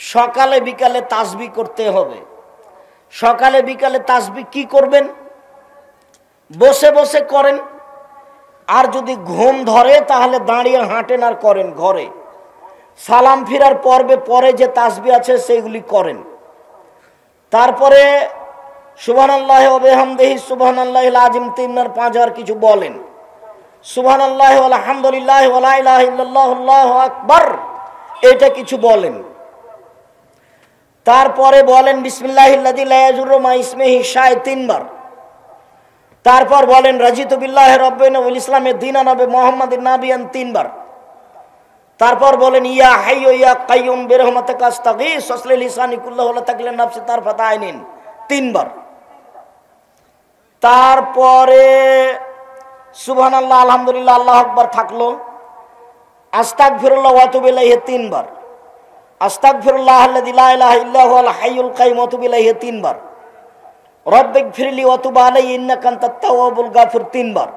সকালে বিকালে তাসবিহ করতে হবে। সকালে বিকালে তাসবিহ কি করবেন? বসে বসে করেন, আর যদি ঘুম ধরে তাহলে দাঁড়িয়ে হাঁটেন আর করেন ঘরে। সালাম ফিরার পর্বে পরে যে তাসবিহ আছে সেগুলি করেন। তারপরে সুবহানাল্লাহি ওয়া বিহামদিহি সুবহানাল্লাহিল আযীম 3 আর 5 আর কিছু বলেন। সুবহানাল্লাহি ওয়া আলহামদুলিল্লাহি ওয়া লা ইলাহা ইল্লাল্লাহু আল্লাহু আকবার, এটা কিছু বলেন। তারপরে বলেন বিসমিল্লাহিল্লাযী লা ইয়াযুররু মা ইসমিহি শাই 3 বার। তারপর বলেন রাজিতু বিল্লাহি রাব্বান ওয়াল ইসলামে দীনান ওয়া মুহাম্মাদিন নাবিয়ান 3 বার। তারপর বলেন ইয়া হাইয়্যু ইয়া কাইয়্যুম বিরহমাতিকা আস্তাগীস ওয়াসলি লিসানি কুল্লাহু লা তাকলিন নাফসি তারফাতা আইনিন 3 বার। তারপরে সুবহানাল্লাহ আলহামদুলিল্লাহ আল্লাহু আকবার থাকলো। আস্তাগফিরুল্লাহ ওয়া আতুবু ইলাইহি 3 বার। আস্তাগফিরুল্লাহ আল্লাযী লা ইলাহা ইল্লা হুয়াল হাইয়ুল কাইয়্যুম ওয়া আতুবু ইলাইহি 3 বার। রব্বিগফিরলি ওয়া তুব আলাইয়া ইন্নাকা আনতাত তাওয়াবুল গাফুর 3 বার।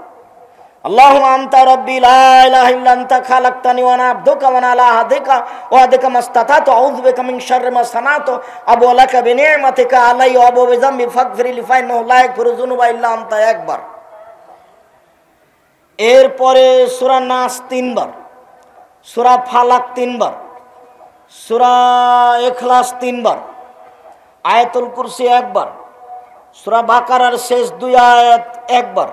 আল্লাহুম্মা আনতা রাব্বি লা ইলাহা ইল্লা আনতা খালাকতানি ওয়া আনা আবদুকা ওয়া আনা আলা আহদিকা ওয়া আহদিকা মাসতাতাতু আউযু বিকা মিন শাররি মা সানাতু আবু লাকা বিনি'মাতিকা আলাইয়া ওয়া আবু বিযামবি ফাগফিরলি ফাইন্নাহু লা ইয়াগফিরু যুনুবা ইল্লা আনতা 1 বার। এরপরে সূরা নাস 3 বার, সূরা ফালাক 3 বার, সূরা ইখলাস 3 বার, আয়াতুল কুরসি 1 বার, সূরা বাকারার শেষ 2 আয়াত 1 বার,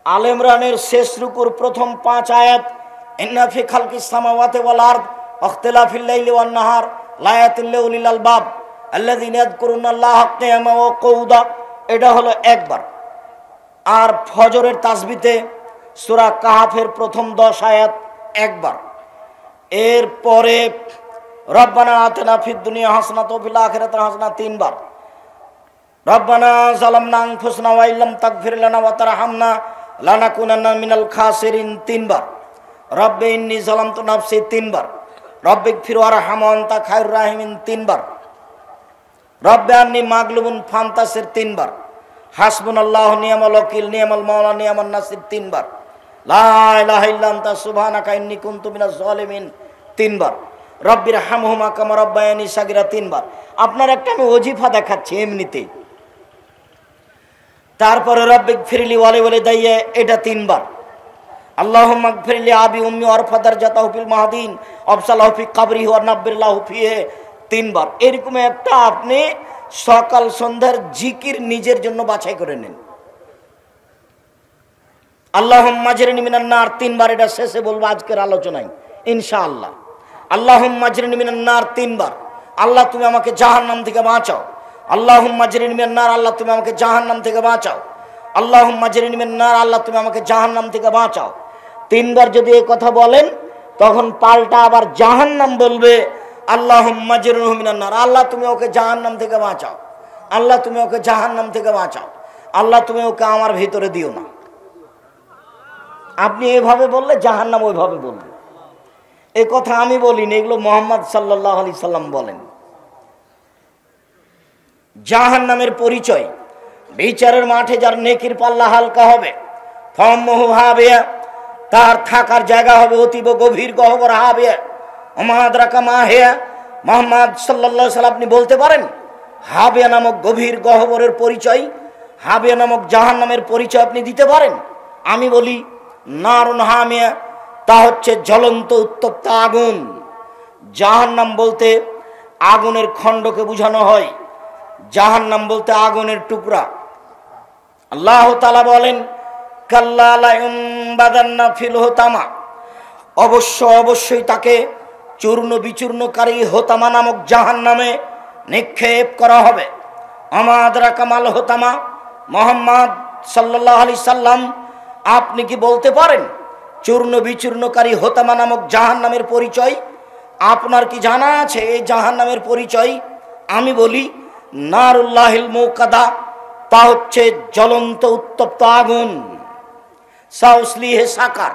আলে ইমরানের শেষ রুকুর প্রথম 5 আয়াত ইন্না ফি খালকিস সামাওয়াতি ওয়াল আরদ ওয়াখতিলাফিল লাইলি ওয়ান নাহার লায়াতিল লিউলিল আলবাব আল্লাযীনা ইয়াযকুরুনাল্লাহা কিয়ামান ওয়া কুউদা, এটা হলো 1 বার। আর ফজরের তাসবিতে সূরা কাহাফের প্রথম 10 আয়াত 1 বার। এরপরে রব্বানা আতিনা ফিদ দুনিয়া হাসানাতাও ওয়া ফিল আখিরাতি হাসানাতাও 3 বার। রব্বানা যালামনা আনফুসানা ওয়া ইল্লাম তাগফির লানা ওয়া তারহামনা লানাকুনান্না মিনাল খাসিরিন 3 বার। রব্বি ইন্নী যালামতু নাফসি 3 বার। রব্বিগফির ওয়ারহাম ওয়া আনতা খায়রুর রাহিমিন 3 বার। রব্বি আন্নী মাগলুবুন ফান্তাসির 3 বার। হাসবুনাল্লাহু নি'মাল ওয়াকিল নি'মাল মাওলা নি'মান নাসির 3 বার। লা ইলাহা ইল্লা আনতা সুবহানাকা ইন্নী কুনতু মিনাজ জালিমিন 3 বার। রব্বিরহামহুমা কামা রাব্বায়ানি সাগীরা 3 বার। আপনার একটা আমি ওজিফা দেখাচ্ছি এমনিতেই। তারপরে রব্বিগফিরলি ওয়া লিওয়ালিদাইয়া, এটা 3 বার। আল্লাহুম্মা গফিরলি আবি উম্মি ওয়ারফা দারজাতাহু ফিল মাহদিন ওয়াবসালহু ফি কবরিহি ওয়া নাব্বিরলাহু ফিহি 3 বার। এরকম একটা আপনি সকাল সন্ধ্যার জিকির নিজের জন্য বাছাই করে নিন। আল্লাহুম্মা আজরিনি মিনান নার 3 বার, এটা শেষে বলবো আজকের আলোচনায় ইনশাআল্লাহ। আল্লাহুম্মা আজরিনি মিনান নার 3 বার, আল্লাহ তুমি আমাকে জাহান্নাম থেকে বাঁচাও। আল্লাহুম্মা আজরিনি মিনান নার, আল্লাহ তুমি আমাকে জাহান্নাম থেকে বাঁচাও। আল্লাহুম্মা আজরিনি মিনান নার, আল্লাহ তুমি আমাকে জাহান্নাম থেকে বাঁচাও। 3 বার যদি এই কথা বলেন তখন পাল্টা আবার জাহান্নাম বলবে আল্লাহুম্মা আজরিনি মিনান নার, আল্লাহ তুমি ওকে জাহান্নাম থেকে বাঁচাও। আল্লাহ তুমি ওকে জাহান্নাম থেকে বাঁচাও। আল্লাহ তুমি ওকে আমার ভিতরে দিও না। আপনি এভাবে বললে জাহান্নাম ওইভাবে বলবে। এ কথা আমি বলিনি, এগুলো মুহাম্মদ সাল্লাল্লাহু আলাইহি সাল্লাম বলেন। জাহান্নামের পরিচয়, বিচারের মাঠে যার নেকির পাল্লা হালকা হবে, ফাম্মুহু হাবিয়া, তার থাকার জায়গা হবে অতীব গভীর গহ্বর হাবিয়া। ওমা আদরাকা মা হিয়া, মুহাম্মদ সাল্লাল্লাহু আলাইহি সাল্লাম আপনি বলতে পারেন হাবিয়া নামক গভীর গহ্বরের পরিচয়, হাবিয়া নামক জাহান্নামের পরিচয় আপনি দিতে পারেন? আমি বলি নারুন হামিয়া, তা হচ্ছে জ্বলন্ত উত্তপ্ত আগুন। জাহান্নাম বলতে আগুনের খণ্ডকে বোঝানো হয়, জাহান্নাম বলতে আগুনের টুকরা। আল্লাহ তাআলা বলেন কাল্লা লা ইউনবাদান্না ফিল হুতামা, অবশ্যই তাকে চূর্ণ বিচূর্ণকারী হোতামা নামক জাহান্নামে নিক্ষেপ করা হবে। ওমা আদরাকা মাল হোতামা, মুহাম্মদ সাল্লাল্লাহু আলাইহি সাল্লাম আপনি কি বলতে পারেন চূর্ণ বিচূর্ণকারী হোতামা নামক জাহান্নামের পরিচয়? আপনার কি জানা আছে এই জাহান্নামের পরিচয়? আমি বলি নারুল্লাহিল মুকাদা, তা হচ্ছে জ্বলন্ত উত্তপ্ত আগুন। সাউসলিহে সাকার,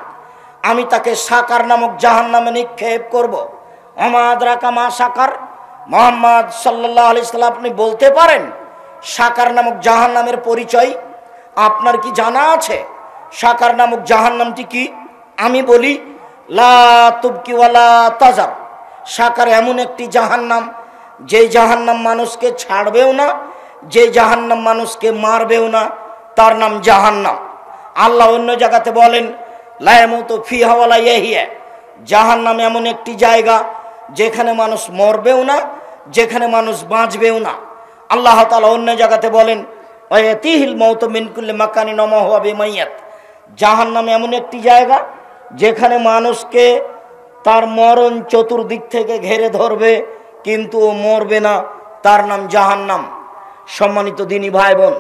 আমি তাকে সাকার নামক জাহান্নামে নিক্ষেপ করব। ওমা আদরাকা মা সাকার, মুহাম্মদ সাল্লাল্লাহু আলাইহি সাল্লাম আপনি বলতে পারেন সাকার নামক জাহান্নামের পরিচয়? আপনার কি জানা আছে সাকার নামক জাহান্নামটি কি? আমি বলি লা তুবকি ওয়ালা তাজার, সাকার এমন একটি জাহান্নাম, যে জাহান্নাম মানুষকে ছাড়বেও না, যে জাহান্নাম মানুষকে মারবেও না, তার নাম জাহান্নাম। আল্লাহ অন্য জায়গাতে বলেন লা ইয়ামুতু ফিহা ওয়া লা ইয়াহইয়া, জাহান্নাম এমন একটি জায়গা যেখানে মানুষ মরবেও না, যেখানে মানুষ বাঁচবেও না। আল্লাহ তাআলা অন্য জায়গাতে বলেন ওয়ায়াতিহিল মাউতু মিন কুল্লি মাকানিন ওয়া মা হুয়া বিমাইয়াত, জাহান্নাম এমন একটি জায়গা যেখানে মানুষকে তার মরণ চতুর্দিক থেকে ঘিরে ধরবে, কিন্তু ও মরবে না, তার নাম জাহান্নাম। সম্মানিত দিনী ভাই বোন,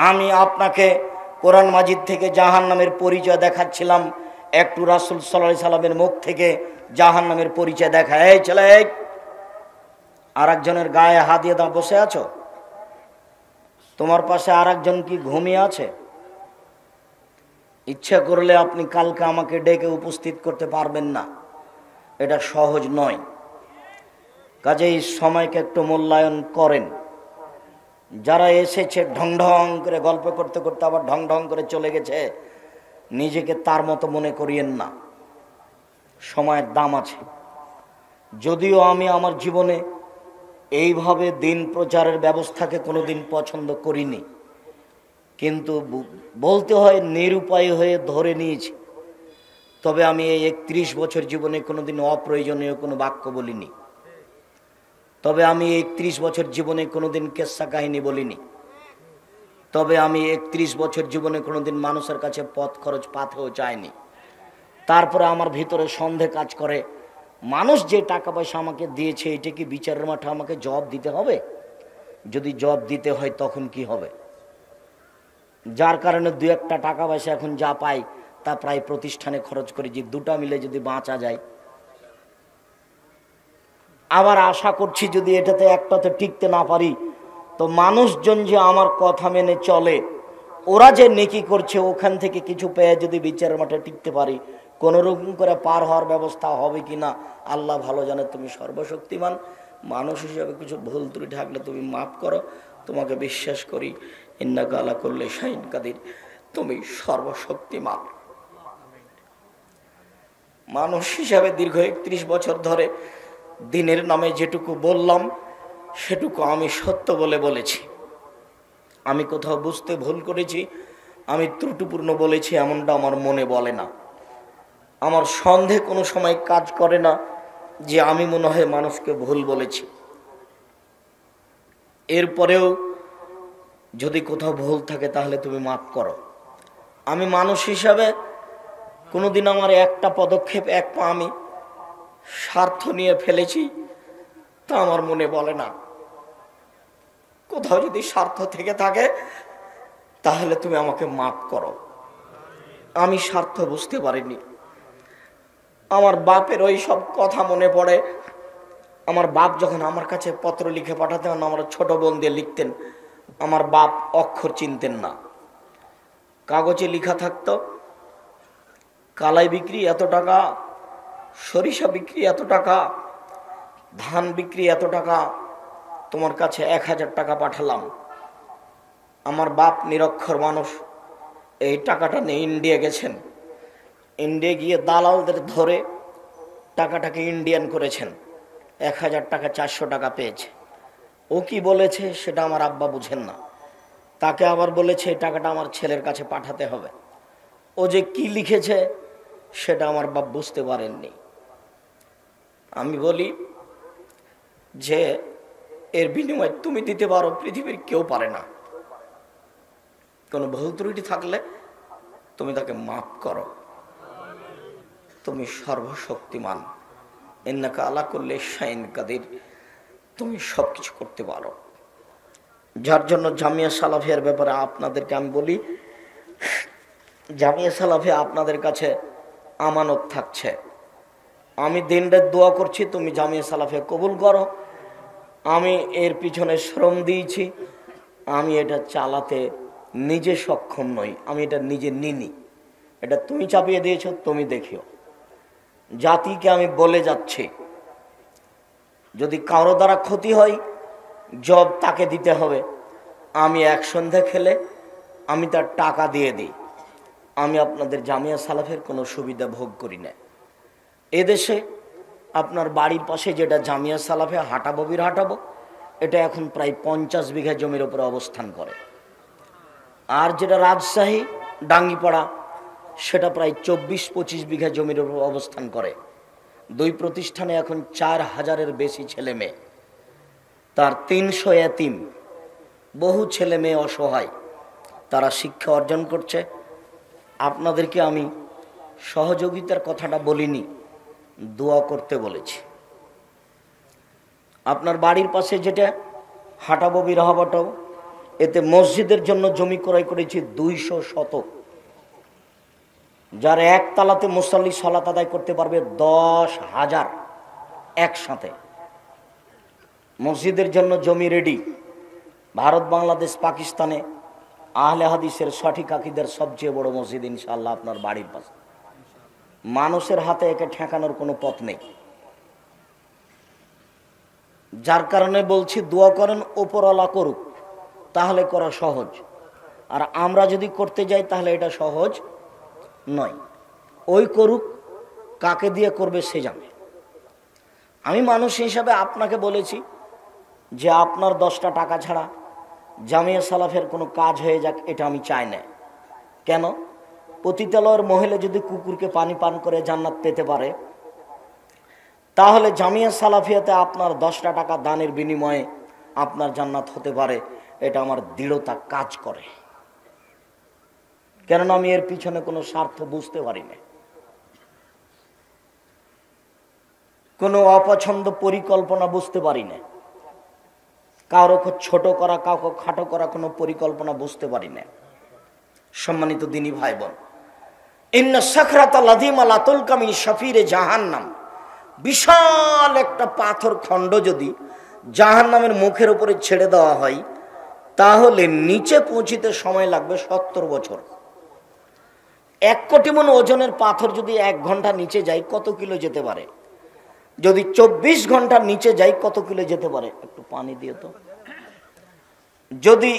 আমি আপনাকে কোরআন মাজিদ থেকে জাহান্নামের পরিচয় দেখাচ্ছিলাম, একটু রাসূল সাল্লাল্লাহু আলাইহি সাল্লামের মুখ থেকে জাহান্নামের পরিচয় দেখা। এই ছেলে, আর একজনের গায়ে হাত দিয়ে দাও, বসে আছো? তোমার পাশে আর একজন কি ঘুমিয়ে আছে? ইচ্ছা করলে আপনি কালকে আমাকে ডেকে উপস্থিত করতে পারবেন না, এটা সহজ নয়। কাজেই সময়কে একটু মূল্যায়ন করেন। যারা এসেছে ঢং ঢং করে গল্প করতে করতে আবার ঢং ঢং করে চলে গেছে, নিজেকে তার মতো মনে করিয়েন না, সময়ের দাম আছে। যদিও আমি আমার জীবনে এইভাবে দিন প্রচারের ব্যবস্থাকে কোনোদিন পছন্দ করিনি, কিন্তু বলতে হয় নিরুপায় হয়ে ধরে নিয়েছি। তবে আমি এই 31 বছর জীবনে কোনোদিন অপ্রয়োজনীয় কোনো বাক্য বলিনি। তবে আমি 31 বছর জীবনে কোনোদিন কেচ্ছা কাহিনী বলিনি। তবে আমি 31 বছর জীবনে কোনোদিন মানুষের কাছে পথ খরচ পাথেও চাইনি। তারপরে আমার ভিতরে সন্দেহ কাজ করে, মানুষ যে টাকা পয়সা আমাকে দিয়েছে, এটা কি বিচারের মাঠে আমাকে জবাব দিতে হবে? যদি জবাব দিতে হয় তখন কি হবে? যার কারণে দু একটা টাকা পয়সা এখন যা পাই তা প্রায় প্রতিষ্ঠানে খরচ করি, যে দুটা মিলে যদি বাঁচা যায়। আবার আশা করছি যদি এটাতে একটাতে টিকতে না পারি, তো মানুষজন যে আমার কথা মেনে চলে, ওরা যে নেকি করছে ওখান থেকে কিছু পেয়ে যদি বিচারের মাঠে টিকতে পারি, কোনো রকম করে পার হওয়ার ব্যবস্থা হবে কিনা আল্লাহ ভালো জানে। তুমি সর্বশক্তিমান, মানুষ হিসেবে কিছু ভুল ত্রুটি থাকলে তুমি মাফ করো। তোমাকে বিশ্বাস করি, ইন্নাকা আলা কুল্লি শাইইন কাদির, তুমি সর্বশক্তিমান। মানুষ হিসাবে দীর্ঘ 31 বছর ধরে দিনের নামে যেটুকু বললাম সেটুকু আমি সত্য বলে বলেছি। আমি কোথাও বুঝতে ভুল করেছি, আমি ত্রুটিপূর্ণ বলেছি এমনটা আমার মনে বলে না। আমার সন্দেহ কোনো সময় কাজ করে না যে আমি মনে হয় মানুষকে ভুল বলেছি। এরপরেও যদি কোথাও ভুল থাকে তাহলে তুমি মাফ করো। আমি মানুষ হিসাবে কোনোদিন আমার একটা পদক্ষেপ, এক পা আমি স্বার্থ নিয়ে ফেলেছি তা আমার মনে বলে না। কোথাও যদি স্বার্থ থেকে থাকে তাহলে তুমি আমাকে মাফ করো। আমি স্বার্থ বুঝতে পারিনি। আমার বাপের ওই সব কথা মনে পড়ে। আমার বাপ যখন আমার কাছে পত্র লিখে পাঠাতেন, আমার ছোট বোন দিয়ে লিখতেন, আমার বাপ অক্ষর চিনতেন না। কাগজে লেখা থাকতো কালাই বিক্রি এত টাকা, সরিষা বিক্রি এত টাকা, ধান বিক্রি এত টাকা, তোমার কাছে 1000 টাকা পাঠালাম। আমার বাপ নিরক্ষর মানুষ, এই টাকাটা নিয়ে ইন্ডিয়া গেছেন। ইন্ডিয়া গিয়ে দালালদের ধরে টাকাটাকে ইন্ডিয়ান করেছেন। 1000 টাকা 400 টাকা পেয়েছে। ও কি বলেছে সেটা আমার আব্বা বুঝেন না। তাকে আবার বলেছে এই টাকাটা আমার ছেলের কাছে পাঠাতে হবে। ও যে কি লিখেছে সেটা আমার বাপ বুঝতে পারেননি। আমি বলি যে এর বিনিময়ে তুমি দিতে পারো, পৃথিবীর কেউ পারে না। কোনো ভুল ত্রুটি থাকলে তুমি তাকে মাফ করো। তুমি সর্বশক্তিমান, ইন্নাকা আলা কুল্লি শাইইন কাদির, তুমি সবকিছু করতে পারো। যার জন্য জামিয়া সালাফিয়ার ব্যাপারে আপনাদেরকে আমি বলি, জামিয়া সালাফিয়া আপনাদের কাছে আমানত থাকছে। আমি দিনরাত দোয়া করছি তুমি জামিয়া সালাফিয়া কবুল করো। আমি এর পিছনে শ্রম দিয়েছি, আমি এটা চালাতে নিজে সক্ষম নই, আমি এটা নিজে নিনি। এটা তুমি চাপিয়ে দিয়েছো, তুমি দেখিও। জাতিকে আমি বলে যাচ্ছি, যদি কারো দ্বারা ক্ষতি হয় জব তাকে দিতে হবে। আমি এক সন্ধ্যা খেলে আমি তার টাকা দিয়ে দিই। আমি আপনাদের জামিয়া সালাফের কোনো সুবিধা ভোগ করি না। এদেশে আপনার বাড়ির পাশে যেটা জামিয়া সালাফে হাঁটাববির হাঁটাবো, এটা এখন প্রায় 50 বিঘা জমির উপরে অবস্থান করে। আর যেটা রাজশাহী ডাঙ্গিপাড়া, সেটা প্রায় 24-25 বিঘা জমির উপর অবস্থান করে। দুই প্রতিষ্ঠানে এখন 4000-এর বেশি ছেলে মেয়ে, তার 300 এতিম, বহু ছেলে মেয়ে অসহায়, তারা শিক্ষা অর্জন করছে। আপনাদেরকে আমি সহযোগিতার কথাটা বলিনি, দোয়া করতে বলেছি। আপনার বাড়ির পাশে যেটা হাঁটাবো বিরহাবাটাও, এতে মসজিদের জন্য জমি ক্রয় করেছি 200 শতক, যার একতলাতে মুসল্লি সালাত আদায় করতে পারবে 10,000 একসাথে। মসজিদের জন্য জমি রেডি। ভারত, বাংলাদেশ, পাকিস্তানে আহলে হাদিসের সঠিক আকীদার সবচেয়ে বড় মসজিদ ইনশাআল্লাহ আপনার বাড়ির পাশে। মানুষের হাতে একে ঠেকানোর কোনো পথ নেই। যার কারণে বলছি দোয়া করেন ওপরওয়ালা করুক, তাহলে করা সহজ। আর আমরা যদি করতে যাই তাহলে এটা সহজ নয়। ওই করুক, কাকে দিয়ে করবে সে জানে। আমি মানুষ হিসাবে আপনাকে বলেছি যে আপনার 10টা টাকা ছাড়া জামিয়া সালাফের কোনো কাজ হয়ে যাক, এটা আমি চাই না। কেন? পতিতালয়ের মহিলা যদি কুকুরকে পানি পান করে জান্নাত পেতে পারে, তাহলে জামিয়া সালাফিয়াতে আপনার 10টা টাকা দানের বিনিময়ে আপনার জান্নাত হতে পারে। এটা আমার দৃঢ়তা কাজ করে, কেননা আমি এর পিছনে কোনো স্বার্থ বুঝতে পারি না, কোনো অপছন্দ পরিকল্পনা বুঝতে পারি না, কারো ছোট করা, কাউকে খাটো করা কোনো পরিকল্পনা বুঝতে পারি না। সম্মানিত দিনী ভাই বোন, ইন্না সাখরাতা লাযীমা লা তুলকা মিন শাফিরে জাহান্নাম, বিশাল একটা পাথর খণ্ড যদি জাহান্নামের মুখের উপরে ছেড়ে দেওয়া হয়, তাহলে নিচে পৌঁছিতে সময় লাগবে 70 বছর। 1 কোটি মণ ওজনের পাথর যদি 1 ঘন্টা নিচে যায়, কত কিলো যেতে পারে? যদি 24 ঘন্টা নিচে যায়, কত কিলো যেতে পারে? একটু পানি দিয়ে তো। যদি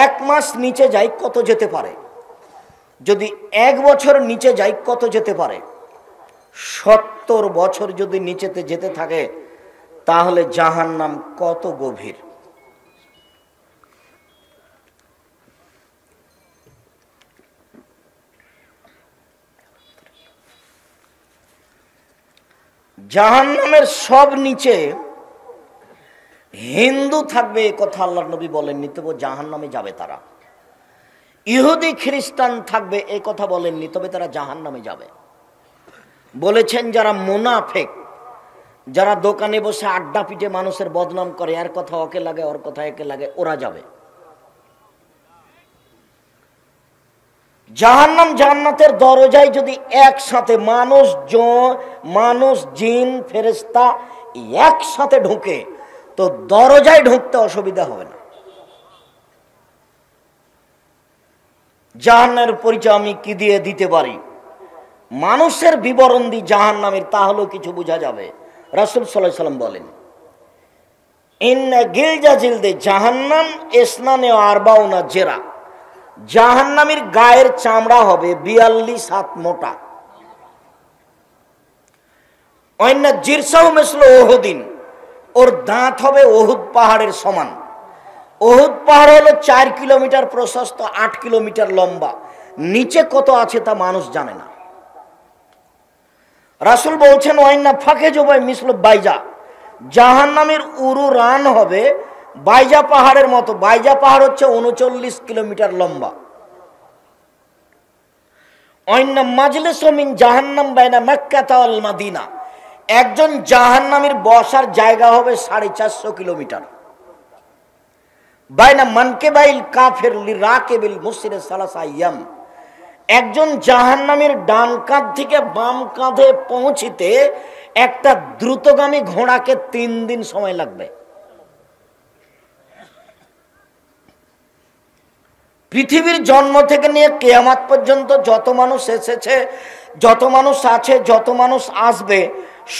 1 মাস নিচে যায়, কত যেতে পারে? যদি 1 বছর নিচে যায়, কত যেতে পারে? 70 বছর যদি নিচেতে যেতে থাকে, তাহলে জাহান্নাম কত গভীর। জাহান্নামের সব নিচে হিন্দু থাকবে, এ কথা আল্লাহর নবী বলেননি, তবে জাহান্নামে যাবে তারা। ইহুদি খ্রিস্টান থাকবে, এ কথা বলেননি, তবে তারা জাহান্নামে যাবে। বলেছেন যারা মুনাফিক, যারা দোকানে বসে আড্ডা পিটে মানুষের বদনাম করে, এর কথা ওকে লাগে, ওর কথা একে লাগে, ওরা যাবে। জাহান্নাম জান্নাতের দরজায় যদি একসাথে মানুষ জিন ফেরেশতা একসাথে ঢুকে, তো দরজায় ঢুকতে অসুবিধা হবে না। জাহান্নামের পরিচয় আমি কি দিয়ে দিতে পারি? মানুষের বিবরণ দি জাহান্নামের, তাহলেও কিছু বোঝা যাবে। রাসূল সাল্লাল্লাহু আলাইহি ওয়াসাল্লাম বলেন, ইন্না গিলজা জিলদে জাহান্নাম ইসনানে আরবাউনা জেরা, জাহান্নামীর গায়ের চামড়া হবে 42 হাত মোটা। অন্য জিরসাউ মিসলু উহুদিন, ওর দাঁত হবে উহুদ পাহাড়ের সমান। উহুদ পাহাড় হলো 4 কিলোমিটার প্রশস্ত, 8 কিলোমিটার লম্বা। নিচে কত আছে তা মানুষ জানে না। রাসূল বলছেন ওয়াইন্না ফাকে জবাই মিসলু বাইজা, জাহান্নামের উরু রান হবে বাইজা পাহাড়ের মতো। বাইজা পাহাড় হচ্ছে 39 কিলোমিটার লম্বা। অন্য মাজলিসু মিন জাহান্নাম বাইনা মক্কা ওয়াল মদিনা, একজন জাহান্নামীর বসার জায়গা হবে 450 কিলোমিটার। বাইনা মানকিবাইল কাফির লিরাকিবিল মুসরির সালাসা আইয়াম, একজন জাহান্নামীর ডান কাঁধ থেকে বাম কাঁধে পৌঁছিতে একটা দ্রুতগামী ঘোড়াকে 3 দিন সময় লাগবে। পৃথিবীর জন্ম থেকে নিয়ে কিয়ামত পর্যন্ত যত মানুষ এসেছে, যত মানুষ আছে, যত মানুষ আসবে,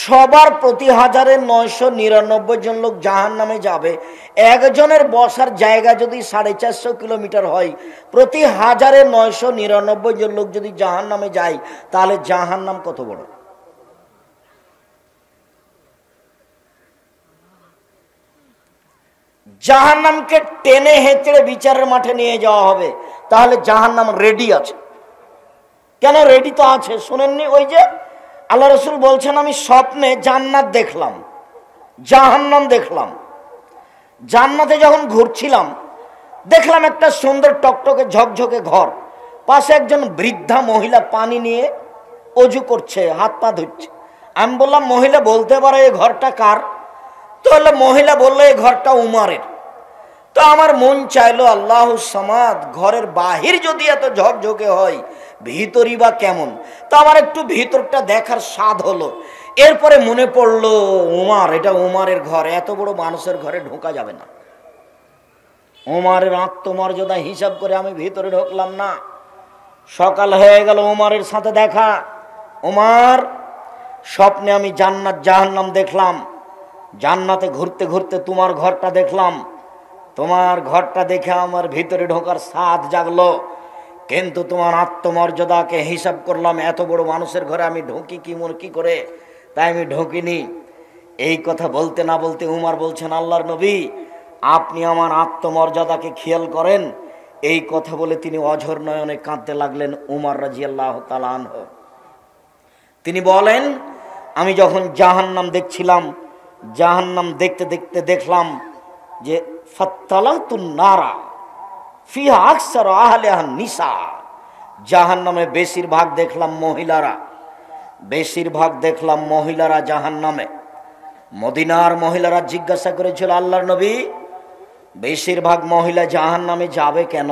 সবার প্রতি 1999 জন লোক জাহান্নামে যাবে। একজনের বসার জায়গা যদি 450 কিলোমিটার হয়, প্রতি 1999 জন লোক যদি জাহান্নামে যায়, তাহলে জাহান্নাম কত বড়। জাহান্নামকে টেনে হেঁচড়ে বিচারের মাঠে নিয়ে যাওয়া হবে, তাহলে জাহান্নাম রেডি আছে। কেন রেডি তো আছে, শুনেননি? ওই যে আল্লাহ রসুল বলছেন, আমি স্বপ্নে জান্নাত দেখলাম, জাহান্নাম দেখলাম। জান্নাতে যখন ঘুরছিলাম দেখলাম একটা সুন্দর টকটকে ঝকঝকে ঘর, পাশে একজন বৃদ্ধা মহিলা পানি নিয়ে অজু করছে, হাত পা ধুচ্ছে। আমি বললাম, মহিলা বলতে পারে এই ঘরটা কার? তাহলে মহিলা বললো, এই ঘরটা উমারের। তো আমার মন চাইলো, আল্লাহ সামাদ, ঘরের বাহির যদি এত ঝকঝকে হয়, ভিতরই বা কেমন? তো আমার একটু ভিতরটা দেখার স্বাদ হলো। এরপরে মনে পড়লো, উমার, এটা উমারের ঘর, এত বড় মানুষের ঘরে ঢোকা যাবে না। উমারের আত্মমর্যাদা হিসাব করে আমি ভিতরে ঢুকলাম না। সকাল হয়ে গেল, উমারের সাথে দেখা। উমার, স্বপ্নে আমি জান্নাত জাহান্নাম দেখলাম, জান্নাতে ঘুরতে ঘুরতে তোমার ঘরটা দেখলাম, তোমার ঘরটা দেখে আমার ভিতরে ঢোকার স্বাদ জাগলো, কিন্তু তোমার আত্মমর্যাদাকে হিসাব করলাম, এত বড় মানুষের ঘরে আমি ঢুকি কি করে, তাই আমি ঢুকিনি। এই কথা বলতে না বলতে উমার বলছেন, আল্লাহর নবী, আপনি আমার আত্মমর্যাদাকে খেয়াল করেন। এই কথা বলে তিনি অঝর নয়নে কাঁদতে লাগলেন, উমার রাদিয়াল্লাহু তাআলা আনহু। তিনি বলেন, আমি যখন জাহান্নাম দেখছিলাম, জাহান্নাম দেখতে দেখতে দেখলাম যে ফাত্তালাতুন নারা ফিহা আকসার আহলিহা নিসা, জাহান্নামে বেশিরভাগ দেখলাম মহিলারা, বেশিরভাগ দেখলাম মহিলারা জাহান্নামে। মদিনার মহিলারা জিজ্ঞাসা করেছিল, আল্লাহর নবী, বেশিরভাগ মহিলা জাহান্নামে যাবে কেন?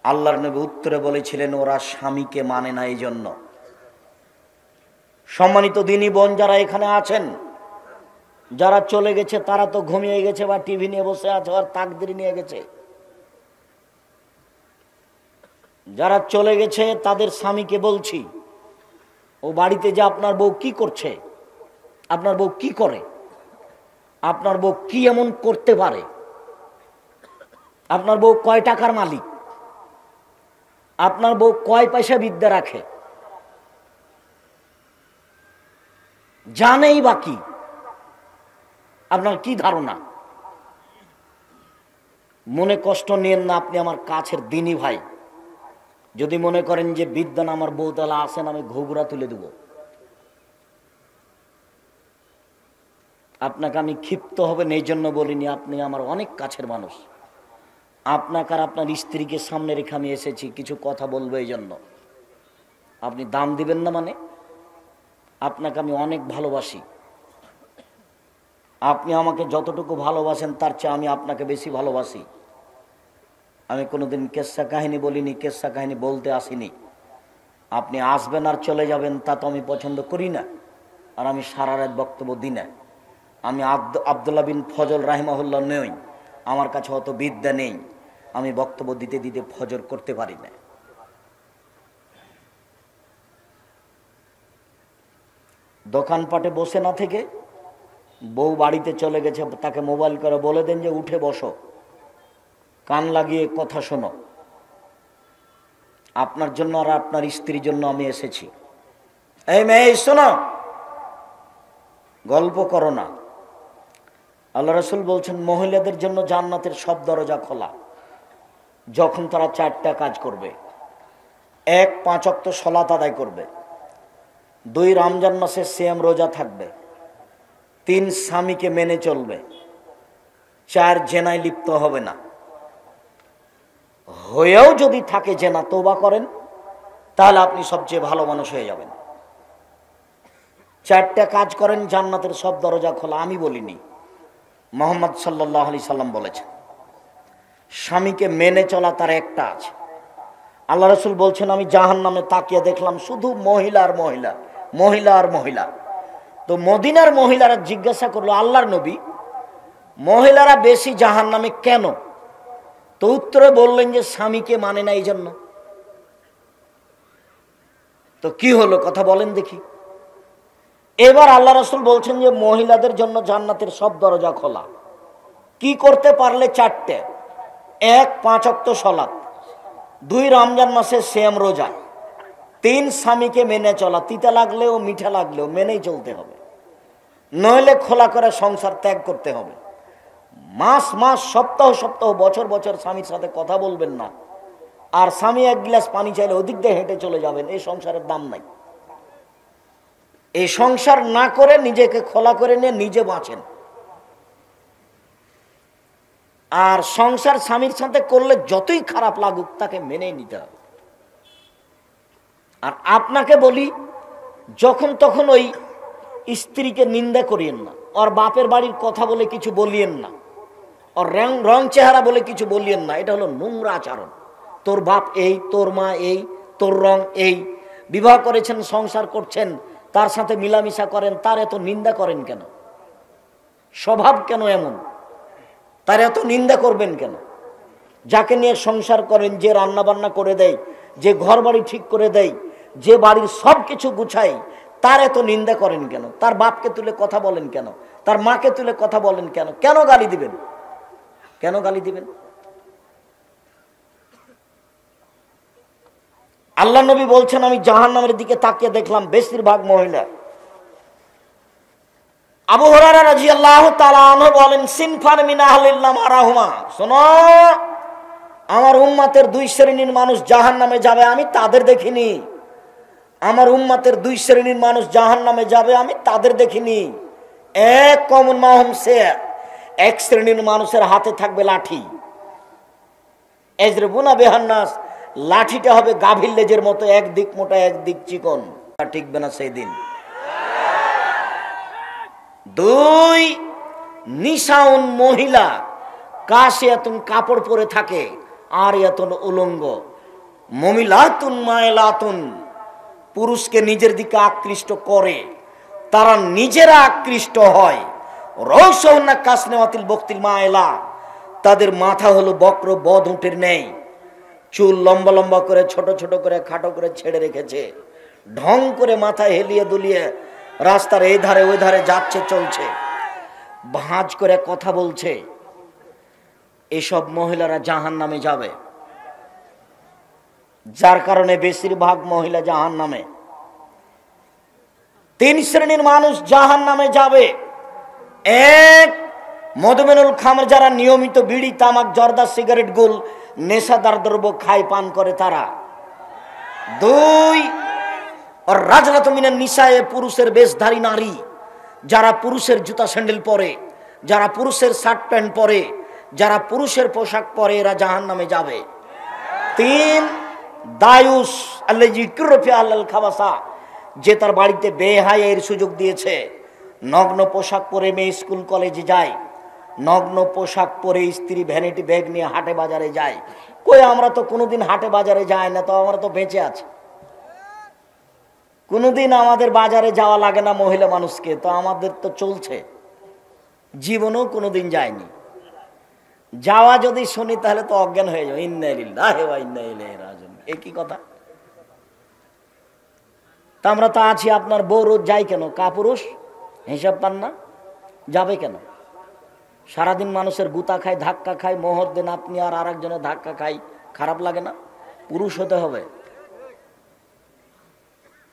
আল্লাহর নবী উত্তরে বলেছিলেন, ওরা স্বামীকে মানে না, এই জন্য। সম্মানিত দিনী বোন যারা এখানে আছেন, যারা চলে গেছে তারা তো ঘুমিয়ে গেছে বা টিভি নিয়ে বসে আছে, আর তাকদীর নিয়ে গেছে। যারা চলে গেছে তাদের স্বামীকে বলছি, ও বাড়িতে যে আপনার বউ কি করছে, আপনার বউ কি করে, আপনার বউ কি এমন করতে পারে, আপনার বউ কয় টাকার মালিক, আপনার বউ কয় পয়সা বিদ্যা রাখে, জানেই বা কি, আপনার কি ধারণা? মনে কষ্ট নিয়েন না, আপনি আমার কাছের দিনী ভাই। যদি মনে করেন যে বিদ্যান আমার বউ, তাহলে আসেন, আমি ঘুঘরা তুলে দেব। আপনাকে আমি ক্ষিপ্ত হবেন এই জন্য বলিনি, আপনি আমার অনেক কাছের মানুষ। আপনাকে আর আপনার স্ত্রীকে সামনে রেখে আমি এসেছি, কিছু কথা বলবো এই জন্য। আপনি দাম দিবেন না মানে? আপনাকে আমি অনেক ভালোবাসি, আপনি আমাকে যতটুকু ভালোবাসেন তার চেয়ে আমি আপনাকে বেশি ভালোবাসি। আমি কোনোদিন কেচ্ছা কাহিনী বলিনি, কেচ্ছা কাহিনী বলতে আসিনি। আপনি আসবেন আর চলে যাবেন, তা তো আমি পছন্দ করি না, আর আমি সারা রাত বক্তব্য দিই না। আমি আব্দুল্লাহ বিন ফজল রাহিমাহুল্লাহ নই, আমার কাছে অত বিদ্যা নেই, আমি বক্তব্য দিতে দিতে ফজর করতে পারি না। দোকানপাটে বসে না থেকে বউ বাড়িতে চলে গেছে, তাকে মোবাইল করে বলে দেন যে উঠে বসো, কান লাগিয়ে কথা শোনো, আপনার জন্য আর আপনার স্ত্রীর জন্য আমি এসেছি। এই মেয়ে শোনো, গল্প করো না। আল্লাহ রাসূল বলছেন, মহিলাদের জন্য জান্নাতের সব দরজা খোলা, যখন তারা 4টা কাজ করবে। 1, 5 ওয়াক্ত সালাত আদায় করবে, 2 রমজান মাসে সিয়াম রোজা থাকবে, 3 স্বামীকে মেনে চলবে, 4 জেনায় লিপ্ত হবে না। হয়েও যদি থাকে জেনা, তওবা করেন, তাহলে আপনি সবচেয়ে ভালো মানুষ হয়ে যাবেন। 4টা কাজ করেন, জান্নাতের সব দরজা খোলা। আমি বলিনি, মুহাম্মদ সাল্লাল্লাহু আলাইহি সাল্লাম বলেছেন। স্বামীকে মেনে চলা তার একটা আছে। আল্লাহ রাসূল বলছেন, আমি জাহান্নামে তাকিয়ে দেখলাম শুধু মহিলা আর মহিলা, মহিলা আর মহিলা। তো মদিনার মহিলারা জিজ্ঞাসা করলো, আল্লাহর নবী, মহিলারা বেশি জাহান্নামে কেন? তো উত্তরে বললেন যে স্বামীকে মানে না, এই জন্য। তো কি হলো, কথা বলেন দেখি। এবার আল্লাহ রাসূল বলছেন যে মহিলাদের জন্য জান্নাতের সব দরজা খোলা। কি করতে পারলে? 4টে। 1, 5 ওয়াক্ত সালাত, 2 রমজান মাসে সিয়াম রোজা, 3 স্বামীকে মেনে চলা, তিতা লাগলেও মিঠা লাগলেও মেনেই চলতে হবে, নইলে খোলা করে সংসার ত্যাগ করতে হবে। মাস মাস সপ্তাহ সপ্তাহ বছর বছর স্বামীর সাথে কথা বলবেন না, আর স্বামী এক গ্লাস পানি চাইলে ওদিক দিয়ে হেঁটে চলে যাবেন, এই সংসারের দাম নাই। এই সংসার না করে নিজেকে খোলা করে নিয়ে নিজে বাঁচেন। আর সংসার স্বামীর সাথে করলে যতই খারাপ লাগুক তাকে মেনে নিতে হবে। আর আপনাকে বলি, যখন তখন ওই স্ত্রীকে নিন্দা করিয়েন না, ওর বাপের বাড়ির কথা বলে কিছু বলিয়েন না, ওর রং চেহারা বলে কিছু বলিয়েন না। এটা হলো নোংরা আচরণ। তোর বাপ এই, তোর মা এই, তোর রং এই। বিবাহ করেছেন, সংসার করছেন, তার সাথে মিলামিশা করেন, তার এত নিন্দা করেন কেন? স্বভাব কেন এমন? তার এত নিন্দা করবেন কেন? যাকে নিয়ে সংসার করেন, যে রান্না বান্না করে দেয়, যে ঘর বাড়ি ঠিক করে দেয়, যে বাড়ির সব কিছু গুছায়, তার এত নিন্দা করেন কেন? তার বাপকে তুলে কথা বলেন কেন? তার মাকে তুলে কথা বলেন কেন? কেন গালি দিবেন? কেন গালি দিবেন? আল্লাহ নবী বলছেন, আমি জাহান্নামের দিকে তাকিয়ে দেখলাম বেশিরভাগ মহিলা। আবু হুরায়রা রাদিয়াল্লাহু তাআলা আনহু বলেন, সিনফান মিন আহলিল নার মারাহুমা, শোনো, আমার উম্মতের দুই শ্রেণীর মানুষ জাহান্নামে যাবে, আমি তাদের দেখিনি। আমার উম্মতের দুই শ্রেণীর মানুষ জাহান্নামে যাবে, আমি তাদের দেখিনি। এক কমন মাহুম সে, এক শ্রেণীর মানুষের হাতে থাকবে লাঠি। এজরবুনা বিহান্নাস, লাঠিটা হবে গাভীর লেজের মতো, একদিক মোটা একদিক চিকন, টিকবে না সেই দিন। দুই, নিশাউন মহিলা, কাশিয়াতুন কাপড় পরে থাকে, আর ইয়াতুন উলঙ্গ, মমিলাতুন মায়লাতুন, পুরুষকে নিজের দিকে আকৃষ্ট করে, তারা নিজেরা আকৃষ্ট হয়। রৌসউন্না কাসনেওয়াতিল বক্তিল মায়লা, তাদের মাথা হলো বক্র বদ উটের নেই, চুল লম্বা লম্বা করে, ছোট ছোট করে, খাটো করে ছেড়ে রেখেছে, ঢং করে মাথা হেলিয়ে দুলিয়ে রাস্তার এই ধারে ওই ধারে যাচ্ছে চলছে, ভাঁজ করে কথা বলছে। এসব মহিলারা জাহান্নামে যাবে। যার কারণে বেশিরভাগ মহিলা জাহান্নামে। তিন শ্রেণীর মানুষ জাহান্নামে যাবে। এক, মদমেনুল খামর, যারা নিয়মিত বিড়ি, তামাক, জর্দা, সিগারেট, গুল, নেশাদার দ্রব্য খায়, পান করে তারা। দুই, আর রাজরাত মিনান নিসায়ে, পুরুষের বেশধারী নারী, যারা পুরুষের জুতা স্যান্ডেল পরে, যারা পুরুষের শার্ট প্যান্ট পরে, যারা পুরুষের পোশাক পরে, এরা জাহান্নামে যাবে। তিন, দায়ুস আল্লাযী ইকরফি আলাল খাবাসা, যে তার বাড়িতে বেহায়ার সুযোগ দিয়েছে। নগ্ন পোশাক পরে মেয়ে স্কুল কলেজে যায়, নগ্ন পোশাক পরে স্ত্রী ভ্যানিটি ব্যাগ নিয়ে হাটে বাজারে যায়। কই, আমরা তো কোনোদিন হাটে বাজারে যাই না, তো আমরা তো বেঁচে আছি। কোনোদিন আমাদের বাজারে যাওয়া লাগে না মহিলা মানুষকে, তো আমাদের তো চলছে। জীবনেও কোনোদিন যায়নি। যাওয়া যদি শুনি তাহলে তো অজ্ঞান হয়ে যাবে। ইন্না লিল্লাহি ওয়া ইন্না ইলাইহি রাজিউন, এ কি কথা? তা আমরা তো আছি। আপনার বউ রোজ যাই কেন? কাপুরুষ, হিসাব পান না, যাবে কেন? সারাদিন মানুষের গুতা খায়, ধাক্কা খায়, মোহর দেন আপনি, আর আরেকজনের ধাক্কা খাই, খারাপ লাগে না? পুরুষ হতে হবে।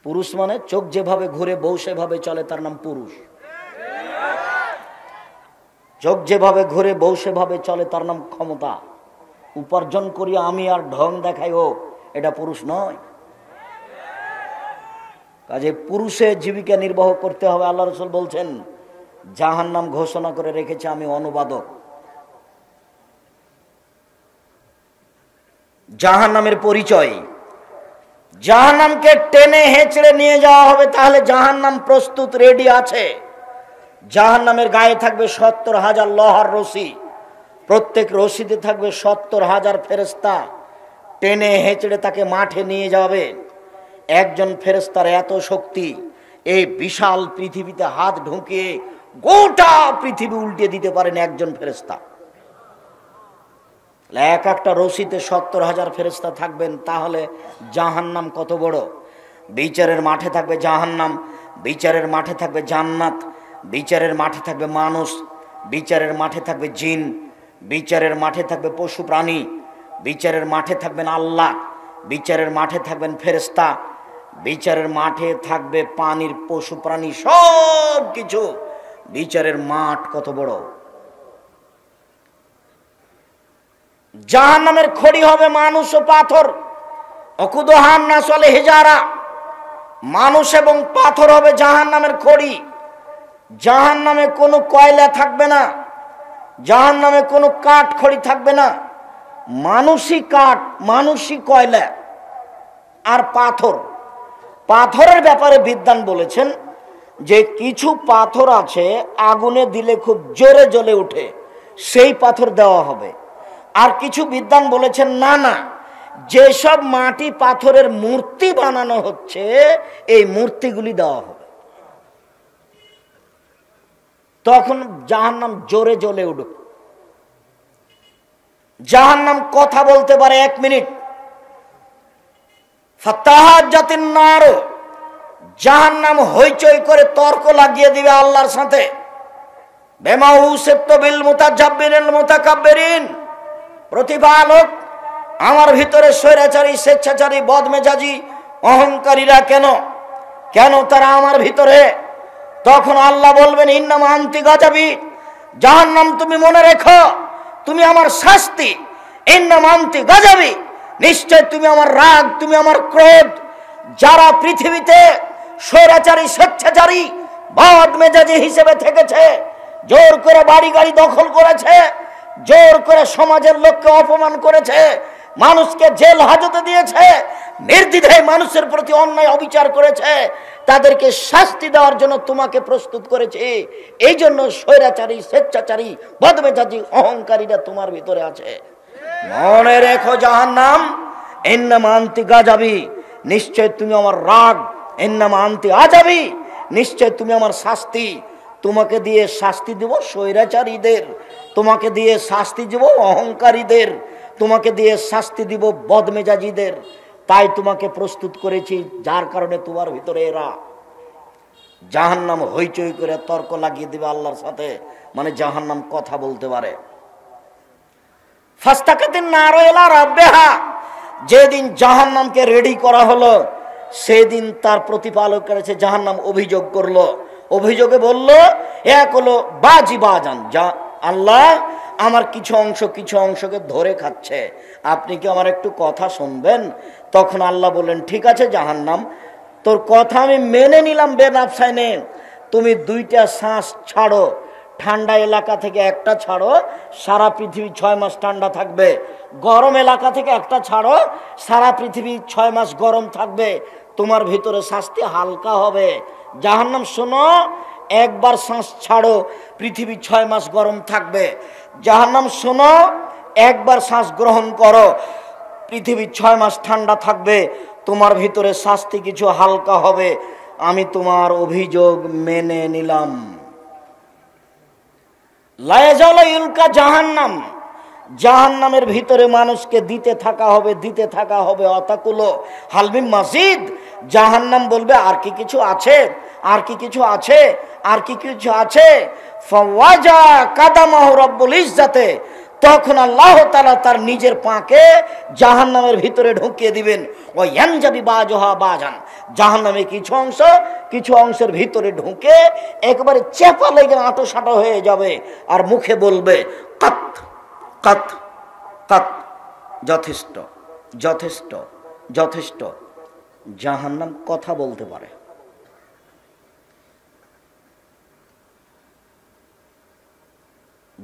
পুরুষ মানে চোখ যেভাবে ঘুরে বউ সেভাবে চলে, তার নাম পুরুষ। চোখ যেভাবে ঘুরে বউ সেভাবে চলে, তার নাম ক্ষমতা। উপার্জন করি আমি আর ঢং দেখাই ও, এটা পুরুষ নয়। কাজে পুরুষের জীবিকা নির্বাহ করতে হবে। আল্লাহ রাসূল বলছেন, জাহান্নাম ঘোষণা করে রেখেছে আমি অনুবাদক। জাহান্নামের পরিচয়, জাহান্নামকে টেনে হেঁচড়ে নিয়ে যাওয়া হবে, তাহলে জাহান্নাম প্রস্তুত, রেডি আছে। জাহান্নামের গায়ে থাকবে ৭০,০০০ লোহার রশি, প্রত্যেক রশিতে থাকবে ৭০,০০০ ফেরেশতা, টেনে হেঁচড়ে তাকে মাঠে নিয়ে যাবে। একজন ফেরেশতার এত শক্তি, এই বিশাল পৃথিবীতে হাত ঢুকিয়ে গোটা পৃথিবী উল্টে দিতে পারেন একজন ফেরেশতা। এক একটা রশিতে ৭০,০০০ ফেরেশতা থাকবেন, তাহলে জাহান্নাম কত বড়। বিচারের মাঠে থাকবে জাহান্নাম, বিচারের মাঠে থাকবে জান্নাত, বিচারের মাঠে থাকবে মানুষ, বিচারের মাঠে থাকবে জিন, বিচারের মাঠে থাকবে পশু প্রাণী, বিচারের মাঠে থাকবেন আল্লাহ, বিচারের মাঠে থাকবেন ফেরেশতা, বিচারের মাঠে থাকবে পানির পশু প্রাণী, সব কিছু। বিচারের মাঠ কত বড়। জাহান্নামের খড়ি হবে মানুষ ও পাথর। অকুদহান না চলে হেজারা, মানুষ এবং পাথর হবে জাহান্নামের খড়ি। জাহান্নামে কোনো কয়লা থাকবে না, জাহান্নামে কোনো কাঠ খড়ি থাকবে না। মানুষই কাঠ, মানুষই কয়লা আর পাথর। পাথরের ব্যাপারে বিদ্বান বলেছেন যে কিছু পাথর আছে আগুনে দিলে খুব জোরে জ্বলে ওঠে, সেই পাথর দেওয়া হবে। আর কিছু বিদ্বান বলেছেন না না, যেসব মাটি পাথরের মূর্তি বানানো হচ্ছে এই মূর্তিগুলি দেওয়া হবে। তখন জাহান্নাম জোরে জ্বলে উঠবে। জাহান্নাম কথা বলতে পারে 1 মিনিট। ফাতাহাজ্জাতিন নার, জাহান্নাম হইচই করে তর্ক লাগিয়ে দিবে আল্লাহর সাথে। বিমা উসিবতু বিল মুতাজাব্বিরিল মুতাকাব্বিরিন, প্রতিপালক আমার ভিতরে স্বৈরাচারী, স্বেচ্ছাচারী, বদমেজাজি, অহংকারীরা কেন কেন তারা আমার ভিতরে? তখন আল্লাহ বলবেন ইন্নামা আনতি গাজাবি, জাহান্নাম তুমি মনে রেখো তুমি আমার শাস্তি। ইন্নামা আনতি গাজাবি, নিশ্চয় তুমি আমার রাগ, তুমি আমার ক্রোধ। যারা পৃথিবীতে স্বৈরাচারী, স্বেচ্ছাচারী, বদমেজাজি হিসেবে থেকেছে, জোর করে বাড়ি গাড়ি দখল করেছে, জোর করে সমাজের লোককে অপমান করেছে, মানুষকে জেল হাজতে দিয়েছে, নির্দ্বিধায় মানুষের প্রতি অন্যায় অবিচার করেছে, তাদেরকে শাস্তি দেওয়ার জন্য তোমাকে প্রস্তুত করেছে। এই জন্য স্বৈরাচারী, স্বেচ্ছাচারী, বদমেজাজি, অহংকারীরা তোমার ভিতরে আছে। মনে রেখো জাহান্নাম ইন্নামা আনতি গাজাবি, নিশ্চয় তুমি আমার রাগ। ইন্নামা আনতি আজাবি, নিশ্চয় তুমি আমার শাস্তি। তোমাকে দিয়ে শাস্তি দেব স্বৈরাচারীদের, তোমাকে দিয়ে শাস্তি দিব অহংকারীদের, তোমাকে দিয়ে শাস্তি দিব বদমেজাজিদের। তাই তোমাকে প্রস্তুত করেছি, যার কারণে তোমার ভিতরে এরা। জাহান্নাম হইচই করে তর্ক লাগিয়ে দিবে আল্লাহর সাথে, মানে জাহান্নাম কথা বলতে পারে। ফাস্তাকাতিন নারু ইলা রাব্বিহা, যেদিন জাহান্নামকে রেডি করা হলো সেদিন তার প্রতিপালক করেছে জাহান্নাম অভিযোগ করলো। অভিযোগে বলল এক হলো বাজি বাজান, যা আল্লাহ আমার কিছু অংশকে ধরে খাচ্ছে, আপনি কি আমার একটু কথা শুনবেন? তখন আল্লাহ বললেন ঠিক আছে জাহান্নাম, তোর কথা আমি মেনে নিলাম বেনাফসাইনে, তুমি 2টা শ্বাস ছাড়ো, ঠান্ডা এলাকা থেকে একটা ছাড়ো, সারা পৃথিবী 6 মাস ঠান্ডা থাকবে। গরম এলাকা থেকে একটা ছাড়ো, সারা পৃথিবী 6 মাস গরম থাকবে। তোমার ভিতরে শাস্তি হালকা হবে। জাহান্নাম শোনো, একবার শ্বাস ছাড়ো, পৃথিবী 6 মাস গরম থাকবে। জাহান্নাম শোনো, একবার শ্বাস গ্রহণ করো, পৃথিবী 6 মাস ঠান্ডা থাকবে। তোমার ভিতরে শাস্তি কিছু হালকা হবে। আমি তোমার অভিযোগ মেনে নিলাম। লায়াজালা ইলকা জাহান্নাম, জাহান্নামের ভিতরে মানুষকে দিতে থাকা হবে অতাকুলো হালমিম মাজিদ। জাহান্নাম বলবে আর কি কিছু আছে, আর কি কিছু আছে, আর কি কিছু আছে। ফাওয়াজা কাদামাহু রব্বুল ইজ্জাতে, তখন আল্লাহ তাআলা তার নিজের পাকে জাহান্নামের ভিতরে ঢুকিয়ে দিবেন। ও ইয়ানজাবি বাজহা বাজান, জাহান্নামে কিছু অংশের ভিতরে ঢুকে একবারে চেপা লেগে আঁটো হয়ে যাবে, আর মুখে বলবে কাত কাত কাত, যথেষ্ট যথেষ্ট যথেষ্ট। জাহান্নাম কথা বলতে পারে।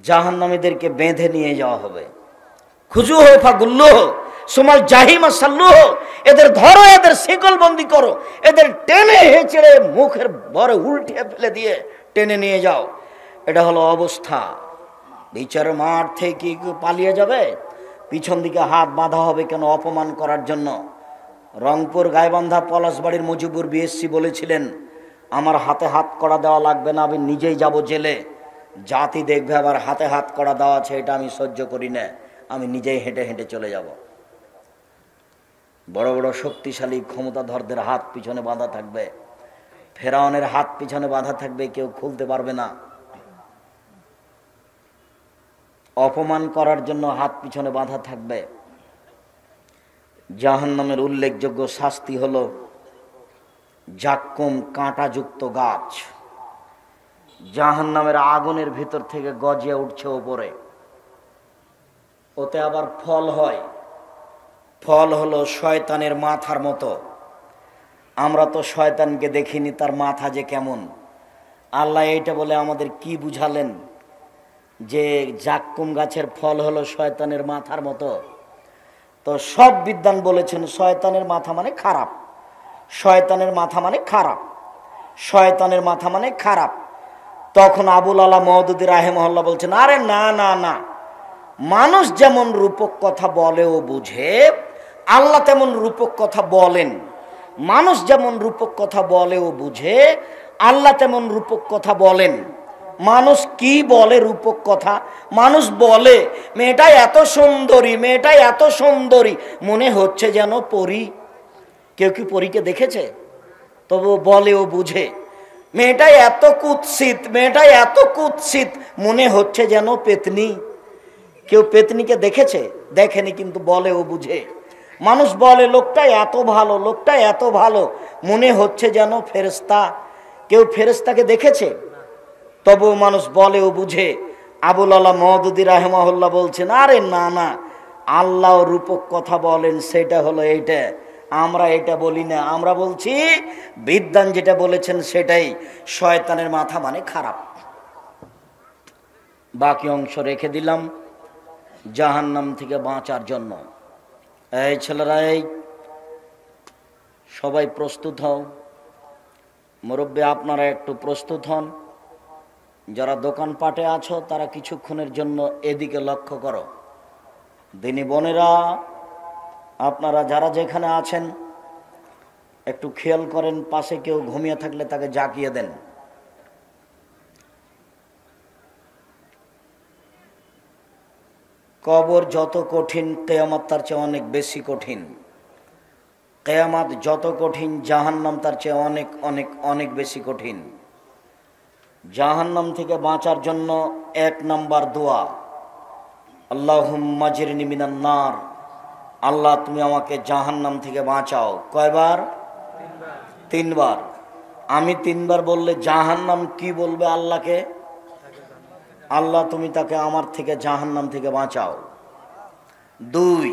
জাহান্নামীদেরকে বেঁধে নিয়ে যাওয়া হবে। খুজুহ ফাগুল্লুহ সুমাল জাহিমা সাল্লুহ, এদের ধরো, এদের শিকল বন্দি করো, এদের টেনে হেঁচড়ে মুখের ভরে উল্টিয়ে ফেলে দিয়ে টেনে নিয়ে যাও। এটা হলো অবস্থা। বিচারের মাঠ থেকে কি পালিয়ে যাবে? পিছন দিকে হাত বাঁধা হবে কেন? অপমান করার জন্য। রংপুর গাইবান্ধা পলাশবাড়ির মুজিবুর বিএসসি বলেছিলেন আমার হাতে হাত করা দেওয়া লাগবে না, আমি নিজেই যাব জেলে। জাতি দেখবে আবার হাতে হাত করা দেওয়া আছে, এটা আমি সহ্য করি না, আমি নিজেই হেঁটে হেঁটে চলে যাব। বড় বড় শক্তিশালী ক্ষমতাধরদের হাত পিছনে বাঁধা থাকবে, ফেরাউনের হাত পিছনে বাঁধা থাকবে, কেউ খুলতে পারবে না। অপমান করার জন্য হাত পিছনে বাঁধা থাকবে। জাহান্নামের উল্লেখযোগ্য শাস্তি হলো জাক্কুম, কাঁটাযুক্ত গাছ। জাহান্নামের আগুনের ভিতর থেকে গজিয়ে উঠছে ওপরে। ওতে আবার ফল হয়। ফল হলো শয়তানের মাথার মতো। আমরা তো শয়তানকে দেখিনি, তার মাথা যে কেমন। আল্লাহ এইটা বলে আমাদের কি বুঝালেন যে জাক্কুম গাছের ফল হলো শয়তানের মাথার মতো। তো সব বিদ্বান বলেছেন শয়তানের মাথা মানে খারাপ, শয়তানের মাথা মানে খারাপ, শয়তানের মাথা মানে খারাপ। তখন আবুল আলা মওদুদি রাহিমাহুল্লাহ বলছেন, আরে না না না, মানুষ যেমন রূপক কথা বলে ও বুঝে, আল্লাহ তেমন রূপক কথা বলেন। মানুষ যেমন রূপক কথা বলে ও বুঝে, আল্লাহ তেমন রূপক কথা বলেন। মানুষ কি বলে রূপক কথা? মানুষ বলে মেয়েটা এত সুন্দরী, মেয়েটা এত সুন্দরী, মনে হচ্ছে যেন পরী। কেউ কি পরীকে দেখেছে? তবু বলে ও বুঝে। মেয়েটা এত কুৎসিত, মেয়েটা এত কুৎসিত, মনে হচ্ছে যেন পেতনি। কেউ পেতনিকে দেখেছে? দেখেনি, কিন্তু বলে ও বুঝে। মানুষ বলে লোকটা এত ভালো, লোকটা এত ভালো, মনে হচ্ছে যেন ফেরেশতা। কেউ ফেরেশতাকে দেখেছে? তবু মানুষ বলে ও বুঝে। আবুল আলা মওদুদি রাহিমাহুল্লাহ বলছেন, আরে না না, আল্লাহ রূপক কথা বলেন, সেটা হলো এইটা, আমরা এটা বলি না। আমরা বলছি বিদ্বান যেটা বলেছেন সেটাই, শয়তানের মাথা মানে খারাপ। বাকি অংশ রেখে দিলাম জাহান্নাম থেকে বাঁচার জন্য। এই ছেলেরা, এই সবাই প্রস্তুত হও। মুরব্বী আপনারা একটু প্রস্তুত হন। যারা দোকানপাটে আছো তারা কিছুক্ষণের জন্য এদিকে লক্ষ্য করো। দিনী বোনেরা, আপনারা যারা যেখানে আছেন একটু খেয়াল করেন, পাশে কেউ ঘুমিয়ে থাকলে তাকে জাগিয়ে দেন। কবর যত কঠিন, কিয়ামত তার চেয়ে অনেক বেশি কঠিন। কিয়ামত যত কঠিন, জাহান্নাম তার চেয়ে অনেক অনেক অনেক বেশি কঠিন। জাহান্নাম থেকে বাঁচার জন্য 1 নম্বর দোয়া, আল্লাহুম্মা জিরনি মিনান নার। আল্লাহ তুমি আমাকে জাহান্নাম থেকে বাঁচাও। কয়বার? 3 বার। আমি 3 বার বললে জাহান্নাম কি বলবে আল্লাহকে? আল্লাহ তুমি তাকে আমার থেকে জাহান্নাম থেকে বাঁচাও। 2,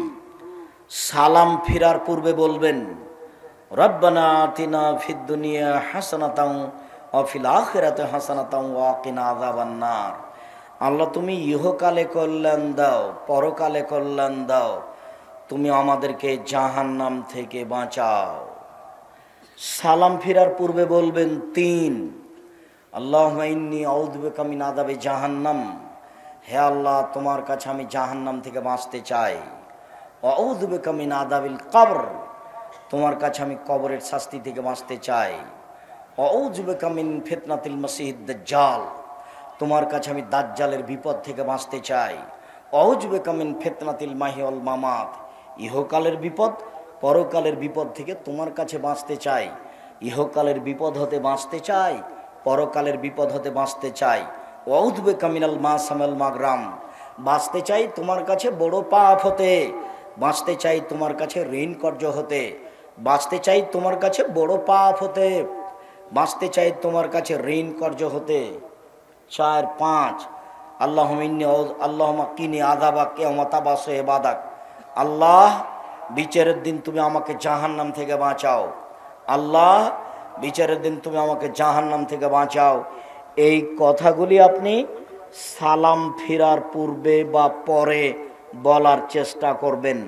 সালাম ফিরার পূর্বে বলবেন, রব্বানা আতিনা ফিদ দুনিয়া হাসানাতাও ওয়া ফিল আখিরাতি হাসানাতাও ওয়া কিনা আযাবান নার। আল্লাহ তুমি ইহকালে কল্যাণ দাও, পরকালে কল্যাণ দাও, তুমি আমাদেরকে জাহান্নাম থেকে বাঁচাও। সালাম ফিরার পূর্বে বলবেন 3, আল্লাহুম্মা ইন্নী আউযু বিকা মিন আযাবি জাহান্নাম। হে আল্লাহ, তোমার কাছে আমি জাহান্নাম থেকে বাঁচতে চাই। ওয়া আউযু বিকা মিন আযাবিল কবর, তোমার কাছে আমি কবরের শাস্তি থেকে বাঁচতে চাই। ওয়া আউযু বিকা মিন ফিতনাতিল মাসিহিদ দাজ্জাল, তোমার কাছে আমি দাজ্জালের বিপদ থেকে বাঁচতে চাই। ওয়া আউযু বিকা মিন ফিতনাতিল মাহি ওয়াল মামাত, ইহকালের বিপদ পরকালের বিপদ থেকে তোমার কাছে বাঁচতে চাই। ইহকালের বিপদ হতে বাঁচতে চাই, পরকালের বিপদ হতে বাঁচতে চাই। ওয়া আউযু বিকা মিনাল মাসামাল মাগরাম, বাঁচতে চাই তোমার কাছে বড় পাপ হতে, বাঁচতে চাই তোমার কাছে ঋণ কর্য হতে, বাঁচতে চাই তোমার কাছে বড় পাপ হতে, বাঁচতে চাই তোমার কাছে ঋণ কর্য হতে। 4, 5, আল্লাহুম্মা কিনি আযাবাক ইয়াওমা তাবাসু ইবাদাক। আল্লাহ বিচারের দিন তুমি আমাকে জাহান্নাম থেকে বাঁচাও। আল্লাহ বিচারের দিন তুমি আমাকে জাহান্নাম থেকে বাঁচাও। এই কথাগুলি আপনি সালাম ফিরার পূর্বে বা পরে বলার চেষ্টা করবেন।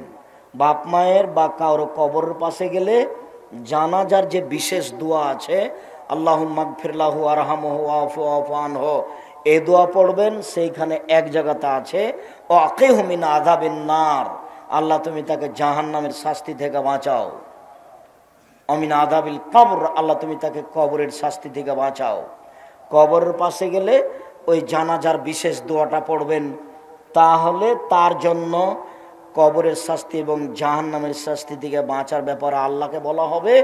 বাপ মায়ের বা কারো কবরের পাশে গেলে জানাজার যে বিশেষ দোয়া আছে, আল্লাহুম্মা গফির লাহু আরহামহু ওয়াফু আনহু, এই দোয়া পড়বেন। সেইখানে এক জায়গাতে আছে ওয়াকিহু মিন আযাবিন নার, আল্লাহ তুমি তাকে জাহান্নামের শাস্তি থেকে বাঁচাও। অমিন আযাবিল কবর, আল্লাহ তুমি তাকে কবরের শাস্তি থেকে বাঁচাও। কবরের পাশে গেলে ওই জানাজার বিশেষ দোয়াটা পড়বেন, তাহলে তার জন্য কবরের শাস্তি এবং জাহান্নামের শাস্তি থেকে বাঁচার ব্যাপারে আল্লাহকে বলা হবে।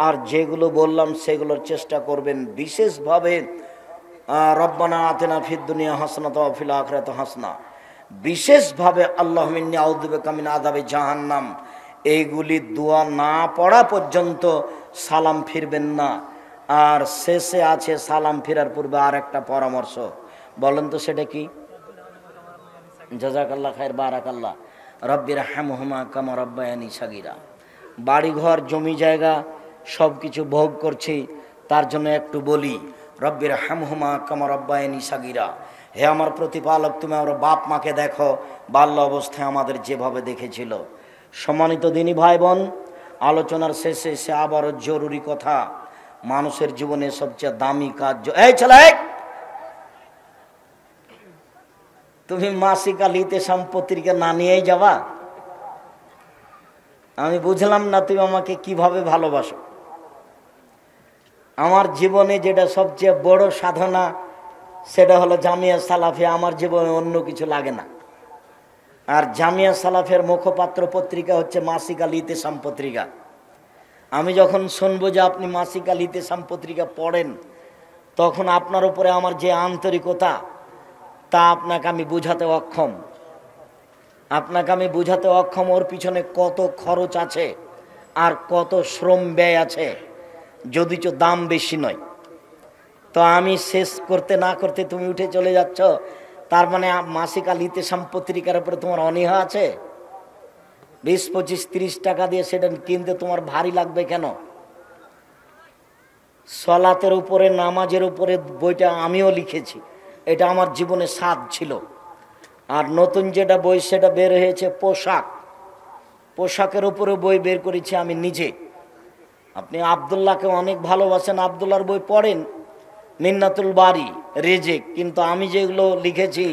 আর যেগুলো বললাম সেগুলোর চেষ্টা করবেন বিশেষভাবে, রব্বানা আতিনা ফিদ দুনিয়া হাসানাতাও ওয়া ফিল আখিরাতি হাসানা, বিশেষভাবে আল্লাহুম্মা ইন্নী আউযু বিকা মিন আযাবি জাহান্নাম, এইগুলি দোয়া না পড়া পর্যন্ত সালাম ফিরবেন না। আর শেষে আছে সালাম ফিরার পূর্বে আর একটা পরামর্শ, বলেন তো সেটা কি? জাযাকাল্লাহ খায়ের, বারাকাল্লাহ। রব্বির হামহুমা কামা রব্বায়ানি সাগীরা। বাড়িঘর জমি জায়গা সব কিছু ভোগ করছি, তার জন্য একটু বলি রব্বির হামহুমা কামা রব্বায়ানি সাগীরা। হে আমার প্রতিপালক, তুমি আমার বাপ মাকে দেখো বাল্য অবস্থায় আমাদের যেভাবে দেখেছিল। সম্মানিত দিনী ভাই বোন, আলোচনার শেষে সে আবারও জরুরি কথা, মানুষের জীবনে সবচেয়ে দামি কাজ। এই ছেলে, তুমি মাসিক আল ইতিসাম পত্রিকা না নিয়েই যাবা? আমি বুঝলাম না তুমি আমাকে কিভাবে ভালোবাসো। আমার জীবনে যেটা সবচেয়ে বড় সাধনা সেটা হলো জামিয়া সালাফিয়া। আমার জীবনে অন্য কিছু লাগে না। আর জামিয়া সালাফের মুখপাত্র পত্রিকা হচ্ছে মাসিক আল ইতিসাম পত্রিকা। আমি যখন শুনবো যে আপনি মাসিক আল ইতিসাম পত্রিকা পড়েন, তখন আপনার উপরে আমার যে আন্তরিকতা তা আপনাকে আমি বুঝাতে অক্ষম। ওর পিছনে কত খরচ আছে আর কত শ্রম ব্যয় আছে, যদিচ দাম বেশি নয়। তো আমি শেষ করতে না করতে তুমি উঠে চলে যাচ্ছ, তার মানে মাসিক আল ইতিসাম পত্রিকার উপরে তোমার অনীহা আছে? 20, 25, 30 টাকা দিয়ে সেটা কিনতে তোমার ভারী লাগবে কেন? সলাতের উপরে, নামাজের উপরে বইটা আমিও লিখেছি, এটা আমার জীবনে স্বাদ ছিল। আর নতুন যেটা বই সেটা বের হয়েছে পোশাকের উপরে বই বের করেছি আমি নিজে। আপনি আব্দুল্লাহকে অনেক ভালোবাসেন, আব্দুল্লাহর বই পড়েন, মিন্নাতুল বারি, রেজেক, কিন্তু আমি যেগুলো লিখেছি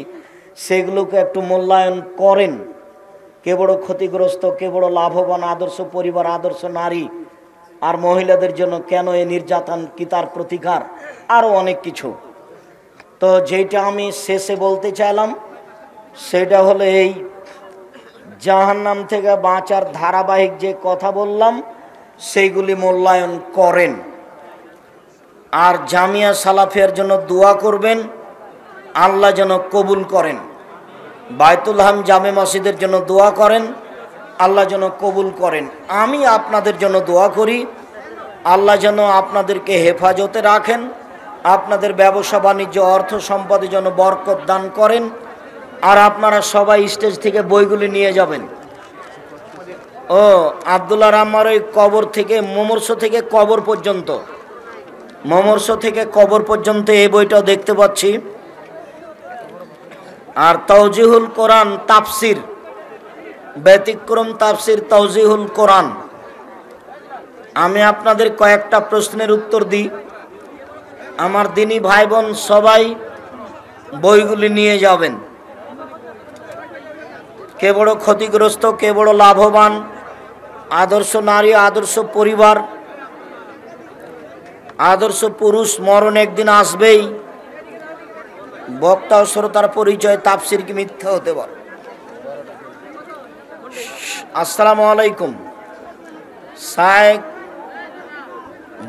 সেগুলোকে একটু মূল্যায়ন করেন। কে বড় ক্ষতিগ্রস্ত, কে বড় লাভবান, আদর্শ পরিবার, আদর্শ নারী, আর মহিলাদের জন্য কেন এই নির্যাতন, কি তার প্রতিকার, আরও অনেক কিছু। তো যেটা আমি শেষে বলতে চাইলাম সেটা হলো এই জাহান্নাম থেকে বাঁচার ধারাবাহিক যে কথা বললাম সেইগুলি মূল্যায়ন করেন। আর জামিয়া সালাফিয়ার জন্য দোয়া করবেন, আল্লাহ যেন কবুল করেন। বায়তুল হাম জামে মসজিদের জন্য দোয়া করেন, আল্লাহ যেন কবুল করেন। আমি আপনাদের জন্য দোয়া করি, আল্লাহ যেন আপনাদেরকে হেফাজতে রাখেন, আপনাদের ব্যবসা বাণিজ্য অর্থ সম্পদে যেন বরকত দান করেন। আর আপনারা সবাই স্টেজ থেকে বইগুলি নিয়ে যাবেন। ও আব্দুল্লাহ রাম্মার ওই কবর থেকে মমর্ষ থেকে কবর পর্যন্ত এই বইটাও দেখতে পাচ্ছি। আর তাওজিহুল কোরআন তাফসির, ব্যতিক্রম তাফসির তাওজিহুল কোরআন। আমি আপনাদের কয়েকটা প্রশ্নের উত্তর দিই। আমার দিনী ভাই বোন সবাই বইগুলি নিয়ে যাবেন। কে বড় ক্ষতিগ্রস্ত, কে বড় লাভবান, আদর্শ নারী, আদর্শ পরিবার, আদর্শ পুরুষ, মরণ একদিন আসবেই। বক্তা ও শ্রোতার পরিচয়, তাফসির কি মিথ্যা হতে পারে? আসসালামু আলাইকুম। শায়েখ,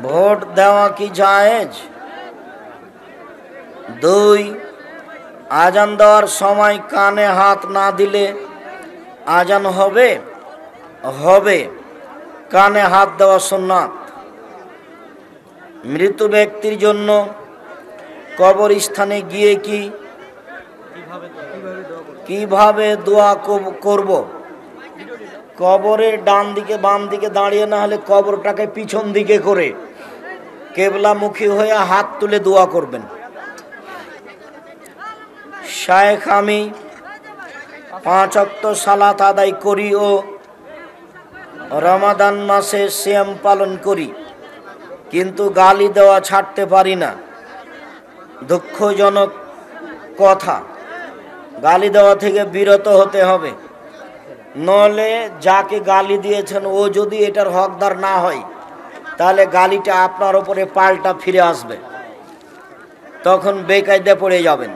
ভোট দেওয়া কি জায়েজ? 2, আজান দেওয়ার সময় কানে হাত না দিলে আজান হবে? কানে হাত দেওয়া সুন্নাত। মৃত ব্যক্তির জন্য কবরস্থানে গিয়ে কিভাবে দোয়া করব? কবরের ডান দিকে বাম দিকে দাঁড়িয়ে না হলে কবরটাকে পিছন দিকে করে কেবলামুখী হয়ে হাত তুলে দোয়া করবেন। শায়েখ, আমি 5 ওয়াক্ত সালাত আদায় করি ও রমাদান মাসে সিয়াম পালন করি, কিন্তু গালি দেওয়া ছাড়তে পারি না। দুঃখজনক কথা, গালি দেওয়া থেকে বিরত হতে হবে, নলে যাকে গালি দিয়েছেন ও যদি এটার হকদার না হয় তাহলে গালিটা আপনার উপরে পাল্টা ফিরে আসবে, তখন বেকায়দা পড়ে যাবেন।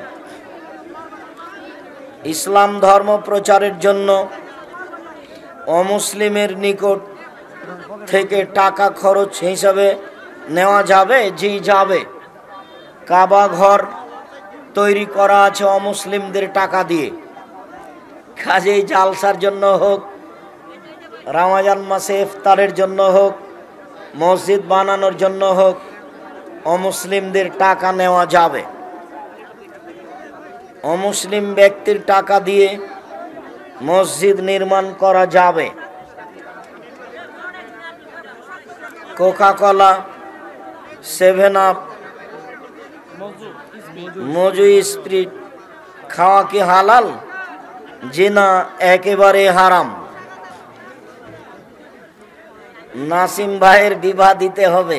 ইসলাম ধর্ম প্রচারের জন্য অমুসলিমের নিকট থেকে টাকা খরচ হিসাবে নেওয়া যাবে? জি যাবে। কাবা ঘর তৈরি করা আছে অমুসলিমদের টাকা দিয়ে। কাজেই জালসার জন্য হোক, রমজান মাসে ইফতারের জন্য হোক, মসজিদ বানানোর জন্য হোক, অমুসলিমদের টাকা নেওয়া যাবে। অমুসলিম ব্যক্তির টাকা দিয়ে মসজিদ নির্মাণ করা যাবে? কোকা-কোলা, 7 আপ, মজু স্প্রিট খাওয়া কি হালাল? জি না, একেবারে হারাম। নাসিম ভাইয়ের বিবাহ দিতে হবে।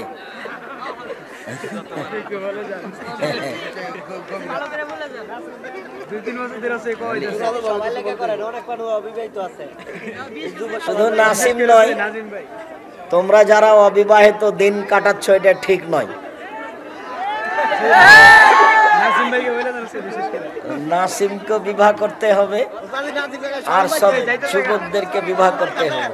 শুধু নাসিম নয়, তোমরা যারা অবিবাহিত দিন কাটাচ্ছ এটা ঠিক নয়। নাসিমকে বিবাহ করতে হবে আর সব যুবকদেরকে বিবাহ করতে হবে।